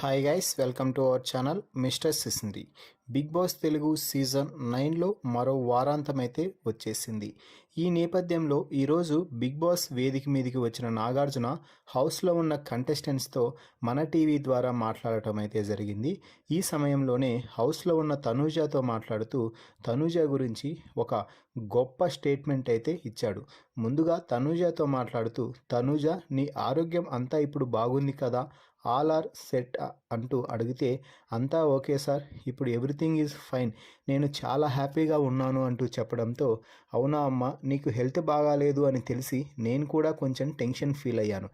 Hi guys, welcome to our channel mister సిసింది. Bigg Boss Telugu season 9లో మరో వారాంతం అయితే వచ్చేసింది. ఈ నేపథ్యంలో ఈరోజు బిగ్ బాస్ వేదిక మీదకి వచ్చిన నాగార్జున హౌస్లో ఉన్న కంటెస్టెంట్స్తో మన టీవీ ద్వారా మాట్లాడటం అయితే జరిగింది. ఈ సమయంలోనే హౌస్లో ఉన్న తనూజాతో మాట్లాడుతూ తనూజ గురించి ఒక గొప్ప స్టేట్మెంట్ అయితే ఇచ్చాడు. ముందుగా తనూజాతో మాట్లాడుతూ, తనూజ నీ ఆరోగ్యం అంతా ఇప్పుడు బాగుంది కదా, ఆల్ ఆర్ సెట్ అంటూ అడిగితే, అంతా ఓకే సార్, ఇప్పుడు ఎవ్రీథింగ్ ఈజ్ ఫైన్, నేను చాలా హ్యాపీగా ఉన్నాను అంటూ చెప్పడంతో, అవునా అమ్మ, నీకు హెల్త్ బాగాలేదు అని తెలిసి నేను కూడా కొంచెం టెన్షన్ ఫీల్ అయ్యాను.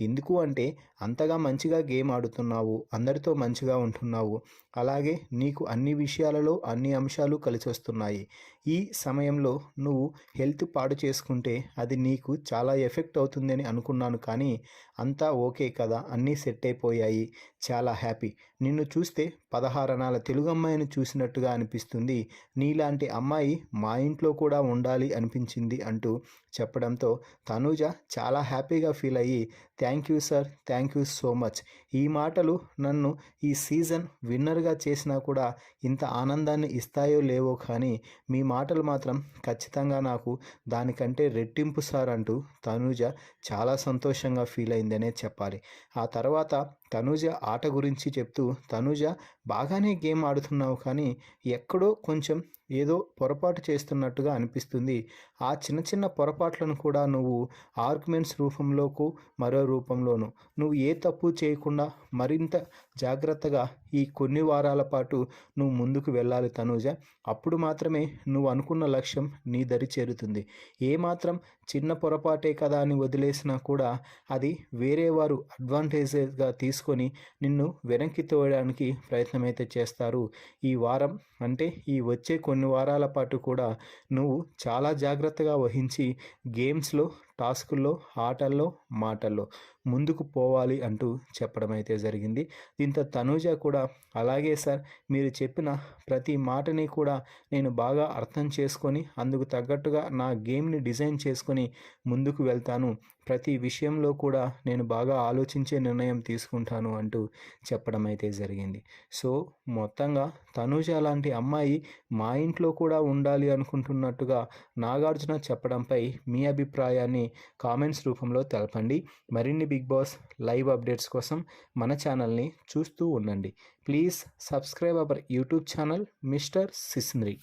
ఎందుకు అంటే అంతగా మంచిగా గేమ్ ఆడుతున్నావు, అందరితో మంచిగా ఉంటున్నావు, అలాగే నీకు అన్ని విషయాలలో అన్ని అంశాలు కలిసి వస్తున్నాయి. ఈ సమయంలో నువ్వు హెల్త్ పాడు చేసుకుంటే అది నీకు చాలా ఎఫెక్ట్ అవుతుందని అనుకున్నాను, కానీ అంతా ఓకే కదా, అన్నీ సెట్ అయిపోయాయి, చాలా హ్యాపీ. నిన్ను చూస్తే 16 అనాల తెలుగు అమ్మాయిని చూసినట్టుగా అనిపిస్తుంది, నీలాంటి అమ్మాయి మా ఇంట్లో కూడా ఉండాలి అనిపించింది అంటూ చెప్పడంతో తనూజ చాలా హ్యాపీగా ఫీల్ అయ్యి, thank you sir, thank you so much. ఈ మాటలు నన్ను ఈ సీజన్ విన్నర్గా చేసినా కూడా ఇంత ఆనందాన్ని ఇస్తాయో లేవో, కానీ మీ మాటలు మాత్రం ఖచ్చితంగా నాకు దానికంటే రెట్టింపు సార్ అంటూ తనూజ చాలా సంతోషంగా ఫీల్ అయిందనే చెప్పాలి. ఆ తర్వాత తనూజ ఆట గురించి చెప్తూ, తనూజ బాగానే గేమ్ ఆడుతున్నావు, కానీ ఎక్కడో కొంచెం ఏదో పొరపాటు చేస్తున్నట్టుగా అనిపిస్తుంది. ఆ చిన్న చిన్న పొరపాట్లను కూడా నువ్వు ఆర్గ్యుమెంట్స్ రూపంలోకు మరో రూపంలోను నువ్వు ఏ తప్పు చేయకుండా మరింత జాగ్రత్తగా ఈ కొన్ని వారాల పాటు నువ్వు ముందుకు వెళ్ళాలి తనూజ. అప్పుడు మాత్రమే నువ్వు అనుకున్న లక్ష్యం నీ దరి చేరుతుంది. ఏమాత్రం చిన్న పొరపాటే కదా అని వదిలేసినా కూడా అది వేరే వారు అడ్వాంటేజ్గా తీసుకొని నిన్ను వెనక్కి తోయడానికి ప్రయత్నమైతే చేస్తారు. ఈ వారం అంటే ఈ వచ్చే కొన్ని వారాల పాటు కూడా నువ్వు చాలా జాగ్రత్తగా వహించి గేమ్స్లో, టాస్కుల్లో, ఆటల్లో, మాటల్లో ముందుకు పోవాలి అంటూ చెప్పడం అయితే జరిగింది. దీంతో తనూజ కూడా, అలాగే సార్, మీరు చెప్పిన ప్రతి మాటని కూడా నేను బాగా అర్థం చేసుకొని అందుకు తగ్గట్టుగా నా గేమ్ని డిజైన్ చేసుకొని ముందుకు వెళ్తాను, ప్రతి విషయంలో కూడా నేను బాగా ఆలోచించే నిర్ణయం తీసుకుంటాను అంటూ చెప్పడం అయితే జరిగింది. సో మొత్తంగా తనూజ లాంటి అమ్మాయి మా ఇంట్లో కూడా ఉండాలి అనుకుంటున్నట్టుగా నాగార్జున చెప్పడంపై మీ అభిప్రాయాన్ని కామెంట్స్ రూపంలో తెలపండి. మరిన్ని బిగ్ బాస్ లైవ్ అప్డేట్స్ కోసం మన ఛానల్ని చూస్తూ ఉండండి. Please subscribe our YouTube channel mister సిసింద్రి.